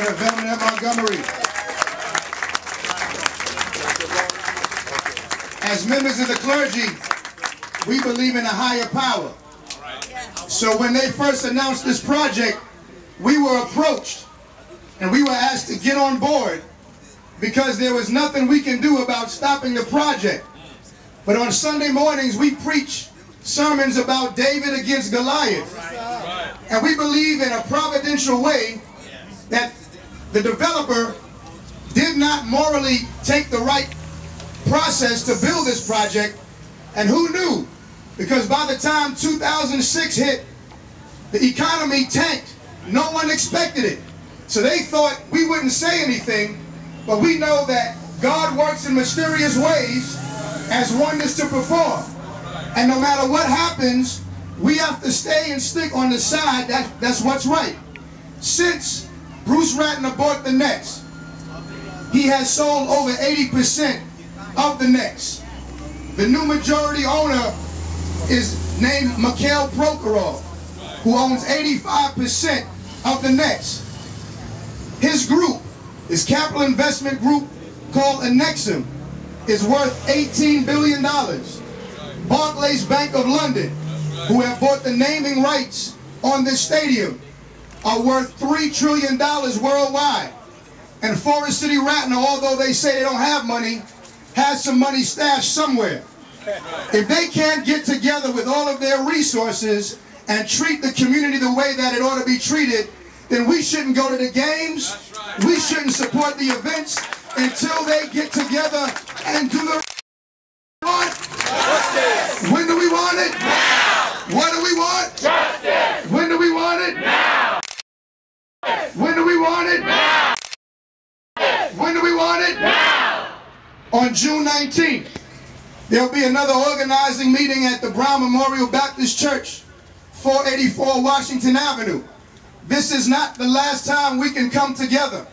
Velman Montgomery. As members of the clergy, we believe in a higher power. So when they first announced this project, we were approached and we were asked to get on board because there was nothing we can do about stopping the project. But on Sunday mornings, we preach sermons about David against Goliath. And we believe in a providential way that the developer did not morally take the right process to build this project. And who knew? Because by the time 2006 hit, the economy tanked. No one expected it. So they thought we wouldn't say anything, but we know that God works in mysterious ways as wonders to perform. And no matter what happens, we have to stay and stick on the side that's what's right. Since Bruce Ratner bought the Nets, he has sold over 80% of the Nets. The new majority owner is named Mikhail Prokhorov, who owns 85% of the Nets. His group, his capital investment group called Annexum, is worth $18 billion. Barclays Bank of London, who have bought the naming rights on this stadium, are worth $3 trillion worldwide. And Forrest City Ratner, although they say they don't have money, has some money stashed somewhere. If they can't get together with all of their resources and treat the community the way that it ought to be treated, then we shouldn't go to the games. We shouldn't support the events until they get together and do the want. Justice. When do we want it? Now. What do we want? Justice. When do we want it? Now. When do we want it? Now. When do we want it? Now. On June 19th, there'll be another organizing meeting at the Brown Memorial Baptist Church, 484 Washington Avenue. This is not the last time we can come together.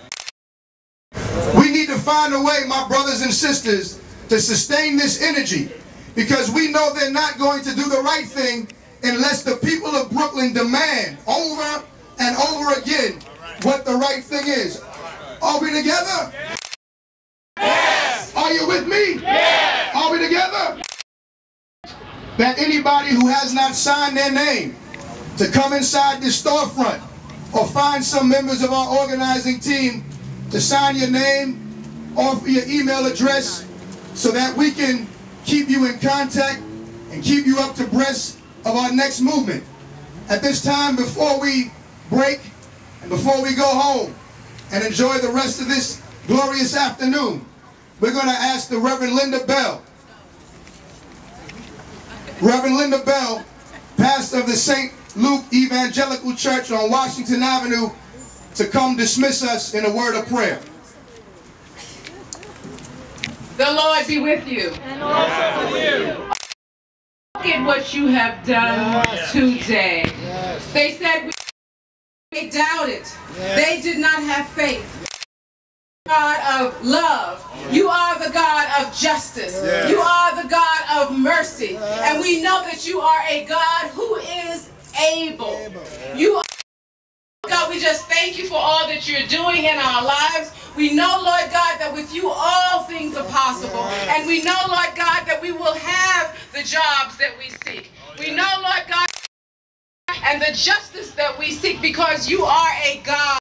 We need to find a way, my brothers and sisters, to sustain this energy, because we know they're not going to do the right thing unless the people of Brooklyn demand over and over again what the right thing is. Are we together? Yes. Are you with me? Yes. Are we together? That anybody who has not signed their name to come inside this storefront, or find some members of our organizing team to sign your name, offer your email address, so that we can keep you in contact and keep you up to breast of our next movement. At this time, before we break and before we go home and enjoy the rest of this glorious afternoon, we're going to ask the Reverend Linda Bell. Reverend Linda Bell, pastor of the St. Luke Evangelical Church on Washington Avenue, to come dismiss us in a word of prayer. The Lord be with you. And also with you. Look at what you have done today. Yes. They said they doubted. Yes. They did not have faith. God of love. You are the God of justice. Yes. You are the God of mercy. Yes. And we know that you are a God who is able. You are God. We just thank you for all that you're doing in our lives. We know, Lord God, that with you all things are possible. And we know, Lord God, that we will have the jobs that we seek. We know, Lord God, and the justice that we seek, because you are a God.